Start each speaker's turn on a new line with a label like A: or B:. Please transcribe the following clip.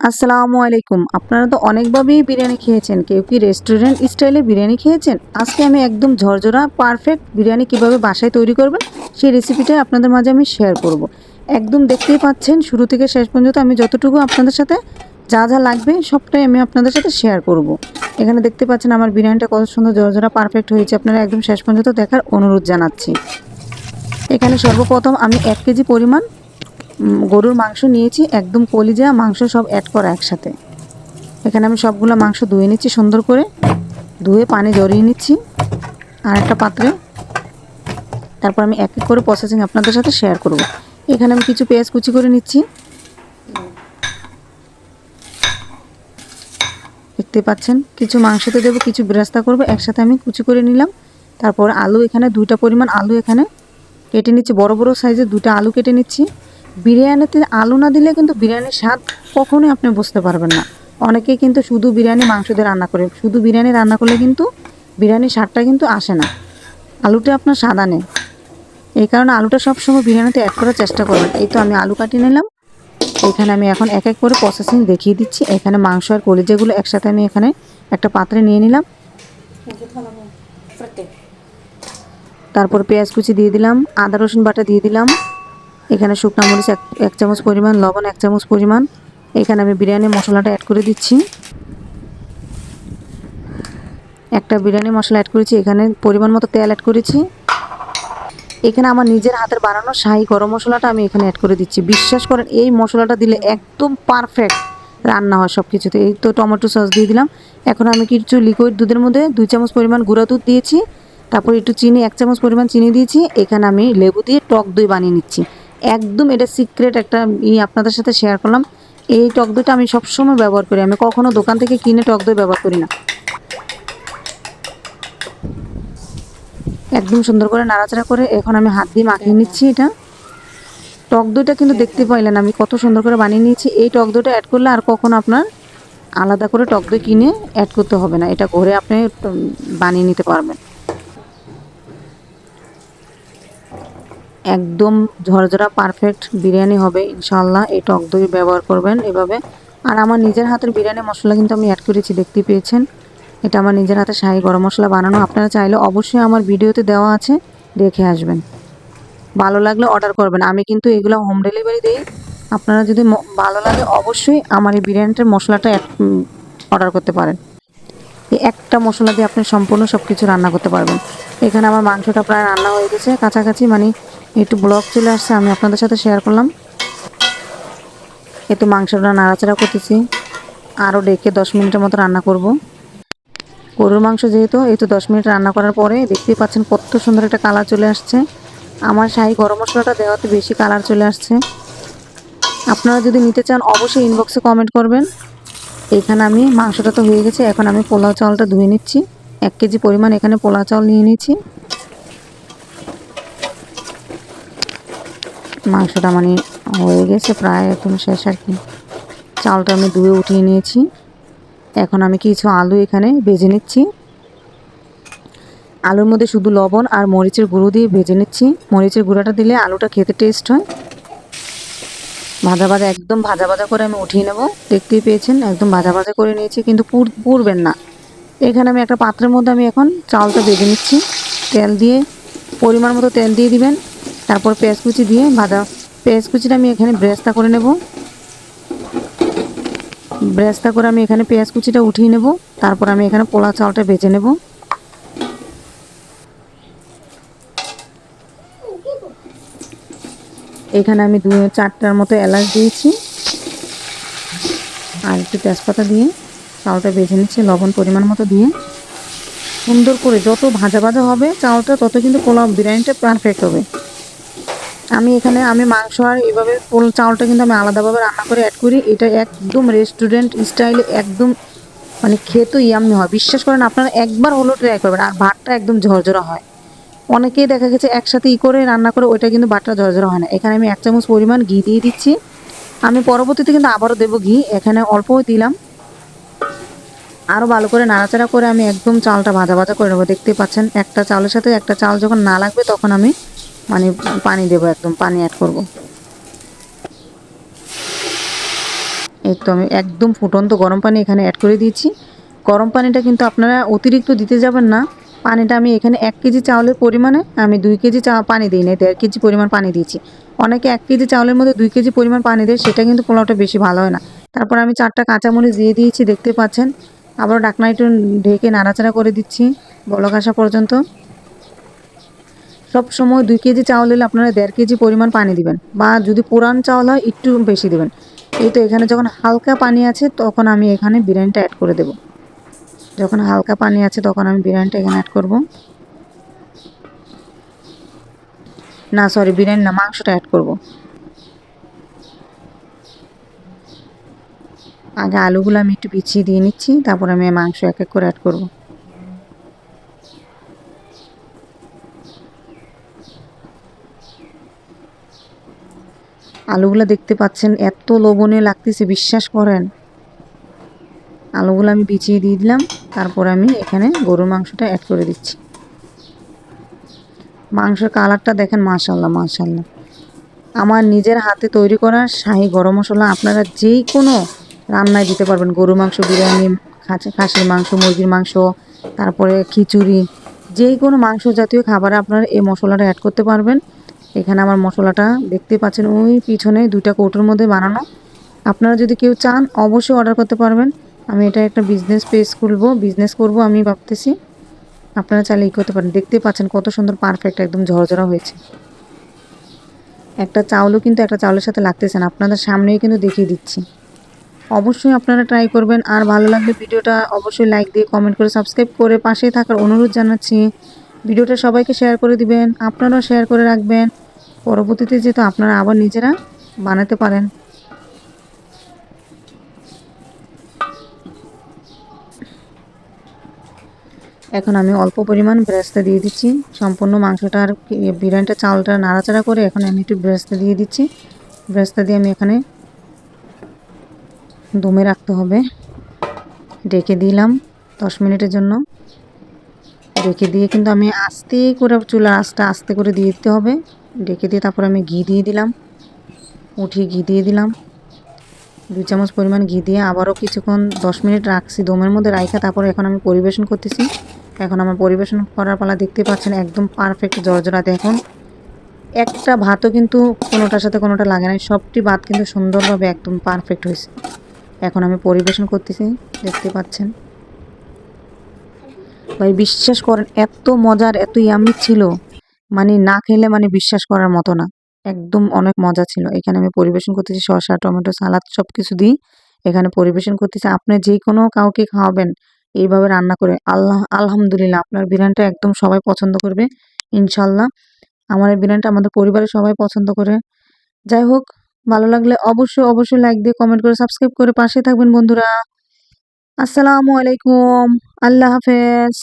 A: আসসালামু আলাইকুম। আপনারা তো অনেকভাবেই বিরিয়ানি খেয়েছেন। কেউ কি রেস্টুরেন্ট স্টাইলে বিরিয়ানি খেয়েছেন? আজকে আমি একদম ঝরঝরা পারফেক্ট বিরিয়ানি কিভাবে বাসায় তৈরি করবেন, সেই রেসিপিটাই আপনাদের মাঝে আমি শেয়ার করব। একদম দেখতেই পাচ্ছেন শুরু থেকে শেষ পর্যন্ত আমি যতটুকু আপনাদের সাথে যা, যা লাগবে সবটাই আমি আপনাদের সাথে শেয়ার করব। এখানে দেখতে পাচ্ছেন আমার বিরিয়ানিটা কত সুন্দর ঝরঝরা পারফেক্ট হয়েছে। আপনারা একদম শেষ পর্যন্ত দেখার অনুরোধ জানাচ্ছি। এখানে সর্বপ্রথম আমি ১ কেজি পরিমাণ গরুর মাংস নিয়েছি, একদম কলিজা মাংস সব অ্যাড করা একসাথে। এখানে আমি সবগুলো মাংস ধুয়ে নিচ্ছি সুন্দর করে, ধুয়ে পানি ঝরিয়ে নিচ্ছি আর একটা পাত্রে। তারপর আমি এক এক করে প্রসেসিং আপনাদের সাথে শেয়ার করব। এখানে আমি কিছু পেঁয়াজ কুচি করে নিচ্ছি, দেখতে পাচ্ছেন। কিছু মাংসতে দেবো, কিছু বেরেস্তা করবো, একসাথে আমি কুচি করে নিলাম। তারপর আলু, এখানে 2টা পরিমাণ আলু এখানে কেটে নিচ্ছি, বড় বড় সাইজের 2টা আলু কেটে নিচ্ছি। বিরিয়ানিতে আলু না দিলে কিন্তু বিরিয়ানির স্বাদ কখনোই আপনি বুঝতে পারবেন না। অনেকেই কিন্তু শুধু বিরিয়ানি মাংস দিয়ে রান্না করে, শুধু বিরিয়ানি রান্না করলে কিন্তু বিরিয়ানির স্বাদটা কিন্তু আসে না, আলুটা আপনার স্বাদ আনে। এই কারণে আলুটা সবসময় বিরিয়ানিতে অ্যাড করার চেষ্টা করবেন। এই তো আমি আলু কাটিয়ে নিলাম। এখানে আমি এখন এক এক করে প্রসেসিং দেখিয়ে দিচ্ছি। এখানে মাংস আর কলিজাগুলো একসাথে আমি এখানে একটা পাত্রে নিয়ে নিলাম। তারপর পেঁয়াজ কুচি দিয়ে দিলাম, আদা রসুন বাটা দিয়ে দিলাম। এখানে শুকনো মরিচ এক চামচ পরিমাণ, লবণ 1 চামচ পরিমাণ। এখানে আমি বিরিয়ানি মশলাটা অ্যাড করে দিচ্ছি। একটা বিরিয়ানি মশলা অ্যাড করেছি, এখানে পরিমাণ মতো তেল অ্যাড করেছি। এখানে আমার নিজের হাতের বানানো শাহি গরম মশলাটা আমি এখানে অ্যাড করে দিচ্ছি। বিশ্বাস করেন এই মশলাটা দিলে একদম পারফেক্ট রান্না হয় সব কিছুতে। এই তো টমেটো সস দিয়ে দিলাম। এখন আমি কিছু লিকুইড দুধের মধ্যে 2 চামচ পরিমাণ গুঁড়া দুধ দিয়েছি। তারপর একটু চিনি, 1 চামচ পরিমাণ চিনি দিয়েছি। এখানে আমি লেবু দিয়ে টক দই বানিয়ে নিচ্ছি। একদম এটা সিক্রেট একটা আপনাদের সাথে শেয়ার করলাম। এই টক দইটা আমি সবসময় ব্যবহার করি, আমি কখনো দোকান থেকে কিনে টক দই ব্যবহার করি না। একদম সুন্দর করে নাড়াচাড়া করে এখন আমি হাত দিয়ে মাখিয়ে নিচ্ছি। এটা টক দইটা কিন্তু দেখতে পাইলেন আমি কত সুন্দর করে বানিয়ে নিয়েছি। এই টক দইটা অ্যাড করলে আর কখনো আপনার আলাদা করে টক দই কিনে অ্যাড করতে হবে না, এটা ঘরে আপনি বানিয়ে নিতে পারবেন। একদম ঝরঝরা পারফেক্ট বিরিয়ানি হবে ইনশাআল্লাহ, এই টক দই ব্যবহার করবেন এভাবে। আর আমার নিজের হাতের বিরিয়ানি মশলা কিন্তু আমি অ্যাড করেছি, দেখতে পেয়েছেন। এটা আমার নিজের হাতে শাহি গরম মশলা বানানো। আপনারা চাইলে অবশ্যই আমার ভিডিওতে দেওয়া আছে, দেখে আসবেন। ভালো লাগলে অর্ডার করবেন। আমি কিন্তু এগুলো হোম ডেলিভারি দিই। আপনারা যদি ভালো লাগে অবশ্যই আমার এই বিরিয়ানিটার মশলাটা অর্ডার করতে পারেন। এই একটা মশলা দিয়ে আপনি সম্পূর্ণ সব কিছু রান্না করতে পারবেন। এখানে আমার মাংসটা প্রায় রান্না হয়ে গেছে কাছাকাছি, মানে একটু ব্লক চলে আসছে, আমি আপনাদের সাথে শেয়ার করলাম। একটু মাংসটা নাড়াচাড়া করতেছি, আরও ডেকে 10 মিনিটের মতো রান্না করব। গরুর মাংস যেহেতু, এই তো 10 মিনিট রান্না করার পরে দেখতেই পাচ্ছেন কত সুন্দর একটা কালার চলে আসছে। আমার শাহি গরম মশলাটা দেওয়াতে বেশি কালার চলে আসছে। আপনারা যদি নিতে চান অবশ্যই ইনবক্সে কমেন্ট করবেন। এখানে আমি মাংসটা তো হয়ে গেছে, এখন আমি পোলাও চালটা ধুয়ে নিচ্ছি। 1 কেজি পরিমাণ এখানে পোলাও চাল নিয়ে নিয়েছি। মাংসটা মানে হয়ে গেছে প্রায় একদম শেষ আর কি। চালটা আমি ধুয়ে উঠিয়ে নিয়েছি। এখন আমি কিছু আলু এখানে ভেজে নিচ্ছি। আলুর মধ্যে শুধু লবণ আর মরিচের গুঁড়ো দিয়ে ভেজে নিচ্ছি। মরিচের গুঁড়োটা দিলে আলুটা খেতে টেস্ট হয়। ভাজা ভাজা, একদম ভাজা ভাজা করে আমি উঠিয়ে নেব। দেখতেই পেয়েছেন একদম ভাজা ভাজা করে নিয়েছি, কিন্তু পুড়বেন না। এখানে আমি একটা পাত্রের মধ্যে আমি এখন চালটা ভেজে নিচ্ছি। তেল দিয়ে পরিমাণ মতো তেল দিয়ে দিবেন। তারপর পেঁয়াজ কুচি দিয়ে পেঁয়াজ কুচিটা আমি এখানে ব্রেস্তা করে নেব। ব্রেস্তা করে আমি এখানে পেঁয়াজ কুচিটা উঠিয়ে নেব। তারপর আমি এখানে পোলাও চালটা ভেজে নেব। এখানে আমি 2-4টার মতো এলাচ দিয়েছি আর একটু তেজপাতা দিয়ে চালটা ভেজে নিচ্ছি, লবণ পরিমাণ মতো দিয়ে সুন্দর করে। যত ভাজা ভাজা হবে চালটা তত কিন্তু পোলাও বিরিয়ানিটা পারফেক্ট হবে। আমি মাংস আর এইভাবে চালটা কিন্তু আমি আলাদাভাবে রান্না করে অ্যাড করি। এটা একদম রেস্টুরেন্ট স্টাইলে একদম মানে খেতে ইয়াম্মি হয়। বিশ্বাস করেন আপনারা একবার হলো ট্রাই করবেন। আর ভাতটা একদম ঝরঝরা হয়। অনেকেই দেখা গেছে একসাথে করে রান্না করে, ওইটা কিন্তু ভাতটা ঝরঝরা হয় না। এখানে আমি 1 চামচ পরিমাণ ঘি দিয়ে দিচ্ছি। আমি পরবর্তীতে কিন্তু আবারও দেবো ঘি, এখানে অল্প দিলাম। আরও ভালো করে নাড়াচাড়া করে আমি একদম চালটা ভাজা ভাজা করে নেবো। দেখতেই পাচ্ছেন একটা চালের সাথে একটা চাল যখন না লাগবে তখন আমি মানে পানি দেবো, একদম পানি অ্যাড করব। এই তো আমি একদম ফুটন্ত গরম পানি এখানে অ্যাড করে দিয়েছি। গরম পানিটা কিন্তু আপনারা অতিরিক্ত দিতে যাবেন না। পানিটা আমি এখানে ১ কেজি চাউলের পরিমাণে আমি ২ কেজি পানি দিই নাই, ১.৫ কেজি পরিমাণ পানি দিয়েছি। অনেকে ১ কেজি চাউলের মধ্যে ২ কেজি পরিমাণ পানি দেয়, সেটা কিন্তু পোলাওটা বেশি ভালো হয় না। তারপর আমি ৪ টা কাঁচামরিচ দিয়ে দিয়েছি, দেখতে পাচ্ছেন। আবার ঢাকনা একটু ঢেকে নাড়াচাড়া করে দিচ্ছি বলক আসা পর্যন্ত। সবসময় ২ কেজি চাউল হলে আপনারা ১.৫ কেজি পরিমাণ পানি দিবেন, বা যদি পুরান চাউল হয় একটু বেশি দিবেন। এই তো এখানে যখন হালকা পানি আছে তখন আমি এখানে বিরিয়ানিটা অ্যাড করে দেব। যখন হালকা পানি আছে তখন আমি বিরিয়ানিটা এখানে অ্যাড করব। না সরি, বিরিয়ানি না, মাংসটা অ্যাড করব। আগে আলুগুলো আমি একটু বিছিয়ে দিয়ে নিচ্ছি, তারপর আমি মাংস এক এক করে অ্যাড করব। আলুগুলো দেখতে পাচ্ছেন এত লোভনীয় লাগতেছে, বিশ্বাস করেন। আলুগুলো আমি বিছিয়ে দিয়ে দিলাম, তারপর আমি এখানে গরুর মাংসটা অ্যাড করে দিচ্ছি। মাংসের কালারটা দেখেন, মাশাআল্লাহ মাশাআল্লাহ। আমার নিজের হাতে তৈরি করা শাহি গরম মশলা আপনারা যেই কোনো রান্নায় দিতে পারবেন। গরুর মাংস, বিরিয়ানি, খাসির মাংস, মুরগির মাংস, তারপরে খিচুড়ি, যেই কোনো মাংস জাতীয় খাবারে আপনারা এই মশলাটা অ্যাড করতে পারবেন। এখানে আমার মশলাটা দেখতে পাচ্ছেন ওই পিছনে ২টা কৌটোর মধ্যে বানানো। আপনারা যদি কেউ চান অবশ্যই অর্ডার করতে পারবেন। আমি এটা একটা বিজনেস করব আমি ভাবতেছি। আপনারা চাইলে করতে পারেন। দেখতে পাচ্ছেন কত সুন্দর পারফেক্ট একদম ঝরঝরা হয়েছে। একটা চাউলও কিন্তু একটা চাউলের সাথে লাগতেছে না, আপনাদের সামনেই কিন্তু দেখিয়ে দিচ্ছি। অবশ্যই আপনারা ট্রাই করবেন। আর ভালো লাগলে ভিডিওটা অবশ্যই লাইক দিয়ে কমেন্ট করে সাবস্ক্রাইব করে পাশেই থাকার অনুরোধ জানাচ্ছি। ভিডিওটা সবাইকে শেয়ার করে দিবেন, আপনারাও শেয়ার করে রাখবেন। পরবর্তীতে যেহেতু আপনারা আবার নিজেরা বানাতে পারেন। এখন আমি অল্প পরিমাণ বেরেস্তা দিয়ে দিচ্ছি। সম্পূর্ণ মাংসটা আর বিরিয়ানিটা চাউলটা নাড়াচাড়া করে এখন আমি একটু বেরেস্তা দিয়ে দিচ্ছি। বেরেস্তা দিয়ে আমি এখানে দমে রাখতে হবে। ঢেকে দিলাম ১০ মিনিটের জন্য। ঢেকে দিয়ে কিন্তু আমি আস্তে করে চুলার আঁচটা আস্তে করে দিয়ে দিতে হবে। ঢেকে দিয়ে তারপর আমি ঘি দিয়ে দিলাম, উঠিয়ে ঘি দিয়ে দিলাম। ২ চামচ পরিমাণ ঘি দিয়ে আবারও কিছুক্ষণ ১০ মিনিট রাখছি দমের মধ্যে রাইখা, তারপর এখন আমি পরিবেশন করতেছি। এখন আমার পরিবেশন করার পালা, দেখতে পাচ্ছেন একদম পারফেক্ট জর্জরা। দেখুন একটা ভাতও কিন্তু কোনোটার সাথে কোনোটা লাগে না, সবটি ভাত কিন্তু সুন্দরভাবে একদম পারফেক্ট হয়েছে। এখন আমি পরিবেশন করতেছি, দেখতে পাচ্ছেন। ভাই বিশ্বাস করেন এত মজার, এত ইয়াম্মি ছিল, মানে না খেলে মানে বিশ্বাস করার মতো না। একদম অনেক মজা ছিল। এখানে আমি পরিবেশন করতেছি শসা, টমেটো, সালাদ সবকিছু দিই এখানে পরিবেশন করতেছি। আপনি যেকোনো কাউকে খাওয়াবেন এইভাবে রান্না করে, আলহামদুলিল্লাহ আপনার বিরিয়ানিটা একদম সবাই পছন্দ করবে ইনশাল্লাহ। আমার এই বিরিয়ানিটা আমাদের পরিবারের সবাই পছন্দ করে। যাই হোক, ভালো লাগলে অবশ্যই লাইক দিয়ে কমেন্ট করে সাবস্ক্রাইব করে পাশে থাকবেন বন্ধুরা। আসসালামু আলাইকুম। আল্লাহ হাফেজ।